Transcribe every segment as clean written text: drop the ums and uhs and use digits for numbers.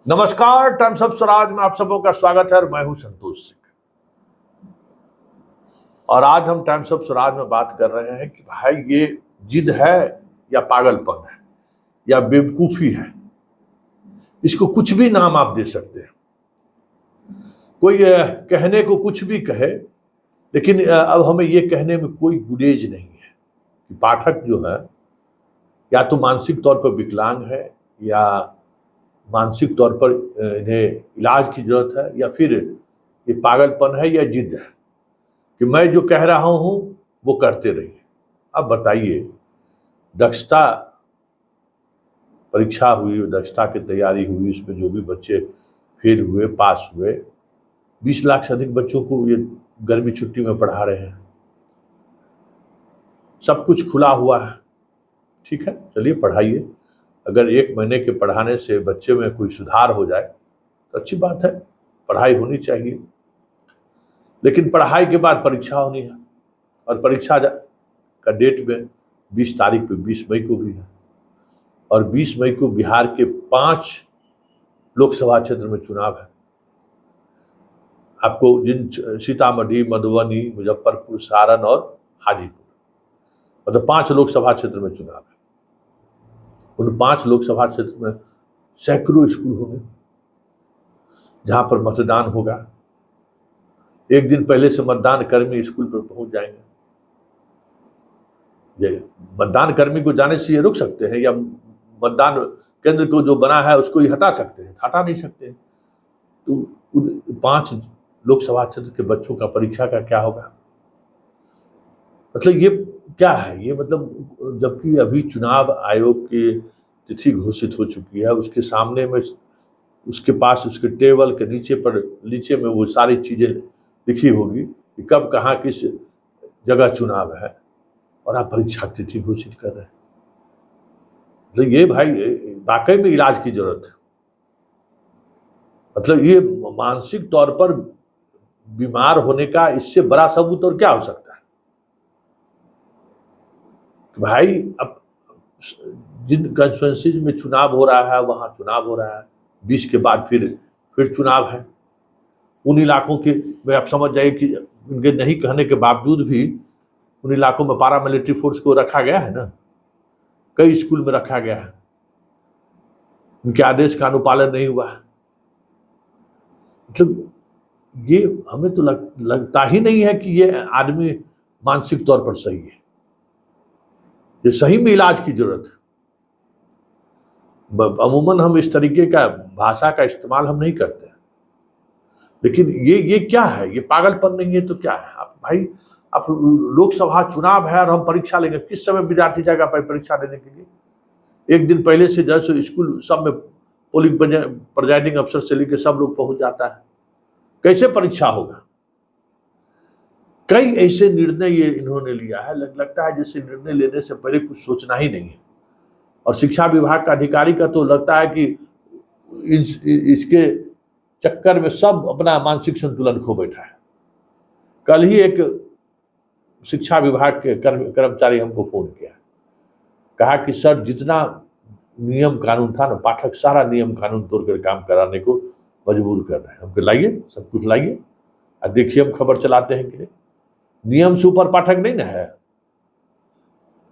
नमस्कार, times of Swaraj में आप सबों का स्वागत है और मैं हूं संतोष सिंह। और आज हम टाइम्स ऑफ स्वराज में बात कर रहे हैं कि भाई ये जिद है या पागलपन है या बेवकूफी है। इसको कुछ भी नाम आप दे सकते हैं। कोई कहने को कुछ भी कहे, लेकिन अब हमें ये कहने में कोई गुरेज नहीं है कि पाठक जो है या तो मानसिक तौर पर विकलांग है या मानसिक तौर पर इन्हें इलाज की जरूरत है या फिर ये पागलपन है या जिद है कि मैं जो कह रहा हूं वो करते रहिए। अब बताइए, दक्षता परीक्षा हुई, दक्षता की तैयारी हुई, उसमें जो भी बच्चे फेल हुए, पास हुए, 20 लाख से अधिक बच्चों को ये गर्मी छुट्टी में पढ़ा रहे हैं। सब कुछ खुला हुआ है, ठीक है, चलिए पढ़ाइए। अगर 1 महीने के पढ़ाने से बच्चे में कोई सुधार हो जाए तो अच्छी बात है, पढ़ाई होनी चाहिए। लेकिन पढ़ाई के बाद परीक्षा होनी है और परीक्षा का डेट में 20 तारीख पे 20 मई को भी है और 20 मई को बिहार के 5 लोकसभा क्षेत्र में चुनाव है। आपको जिन सीतामढ़ी, मधुबनी, मुजफ्फरपुर, सारण और हाजीपुर, मतलब 5 लोकसभा क्षेत्र में चुनाव है। उन 5 लोकसभा क्षेत्र में सैकड़ों स्कूल होंगे जहां पर मतदान होगा। एक दिन पहले से मतदान कर्मी स्कूल पर पहुंच जाएंगे। ये मतदान कर्मी को जाने से ये रुक सकते हैं या मतदान केंद्र को जो बना है उसको ही हटा सकते हैं? हटा नहीं सकते। तो उन 5 लोकसभा क्षेत्र के बच्चों का परीक्षा का क्या होगा? मतलब ये क्या है? ये मतलब जबकि अभी चुनाव आयोग की तिथि घोषित हो चुकी है, उसके सामने में उसके पास उसके टेबल के नीचे में वो सारी चीजें लिखी होगी कि कब कहाँ किस जगह चुनाव है, और आप परीक्षा की तिथि घोषित कर रहे हैं। मतलब ये भाई वाकई में इलाज की जरूरत है। मतलब ये मानसिक तौर पर बीमार होने का इससे बड़ा सबूत और क्या हो सकता है? भाई अब जिन कंस्टिट्यूएंसीज में चुनाव हो रहा है वहां चुनाव हो रहा है, 20 के बाद फिर चुनाव है। उन इलाकों के में आप समझ जाइए कि उनके नहीं कहने के बावजूद भी उन इलाकों में पैरामिलिट्री फोर्स को रखा गया है ना, कई स्कूल में रखा गया है। उनके आदेश का अनुपालन नहीं हुआ है। मतलब ये हमें तो लगता ही नहीं है कि ये आदमी मानसिक तौर पर सही है। ये सही में इलाज की जरूरत है। अमूमन हम इस तरीके का भाषा का इस्तेमाल हम नहीं करते हैं, लेकिन ये क्या है? ये पागलपन नहीं है तो क्या है? आप लोकसभा चुनाव है और हम परीक्षा लेंगे। किस समय विद्यार्थी जाएगा परीक्षा देने के लिए? एक दिन पहले से जैसे स्कूल सब में पोलिंग प्रिजाइडिंग अफसर से लेकर सब लोग पहुंच जाता है, कैसे परीक्षा होगा? कई ऐसे निर्णय ये इन्होंने लिया है, लगता है जैसे निर्णय लेने से पहले कुछ सोचना ही नहीं है। और शिक्षा विभाग का अधिकारी का तो लगता है कि इसके चक्कर में सब अपना मानसिक संतुलन खो बैठा है। कल ही एक शिक्षा विभाग के कर्मचारी हमको फोन किया, कहा कि सर जितना नियम कानून था ना, पाठक सारा नियम कानून तोड़कर काम कराने को मजबूर कर रहे हैं। हमको लाइए, सब कुछ लाइए और देखिए हम खबर चलाते हैं कि नहीं। नियम से ऊपर पाठक नहीं ना है।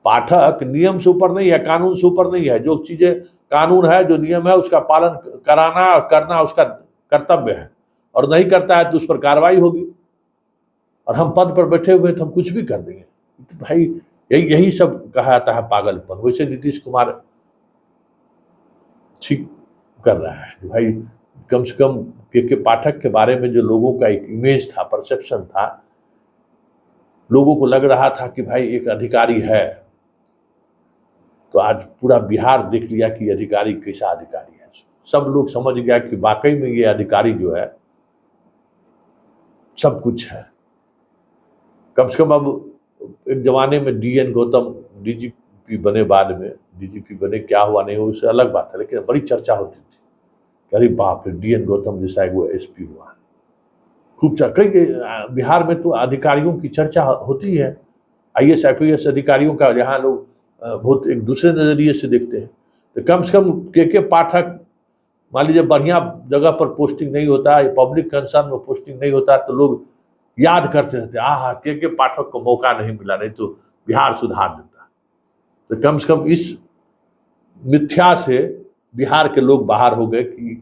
पाठक नियम से ऊपर नहीं है, कानून से ऊपर नहीं है। जो चीजें कानून है, जो नियम है, उसका पालन कराना और करना उसका कर्तव्य है, और नहीं करता है तो उस पर कार्रवाई होगी। और हम पद पर बैठे हुए तो हम कुछ भी कर देंगे। तो भाई यही सब कहा जाता है पागलपन। वैसे नीतीश कुमार ठीक कर रहा है भाई। कम से कम के पाठक के बारे में जो लोगों का एक इमेज था, परसेप्शन था, लोगों को लग रहा था कि भाई एक अधिकारी है, तो आज पूरा बिहार देख लिया कि अधिकारी कैसा अधिकारी है। सब लोग समझ गया कि वाकई में ये अधिकारी जो है सब कुछ है। कम से कम अब एक जमाने में डीएन गौतम डीजीपी बने, बाद में डीजीपी बने, क्या हुआ नहीं हुआ उससे अलग बात है, लेकिन बड़ी चर्चा होती थी, अरे बाप रे, डीएन गौतम जैसा है वो एसपी हुआ। खूब कई बिहार में तो अधिकारियों की चर्चा होती है, आईएएस आईपीएस अधिकारियों का, जहाँ लोग बहुत एक दूसरे नजरिए से देखते हैं। तो कम से कम के पाठक मान लीजिए बढ़िया जगह पर पोस्टिंग नहीं होता है, पब्लिक कंसर्न में पोस्टिंग नहीं होता तो लोग याद करते रहते, के पाठक को मौका नहीं मिला, नहीं तो बिहार सुधार देता। तो कम से कम इस मिथ्या से बिहार के लोग बाहर हो गए कि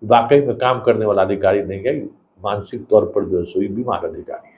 वाकई में काम करने वाला अधिकारी नहीं है, मानसिक तौर पर जो है सो बीमार अधिकारी है।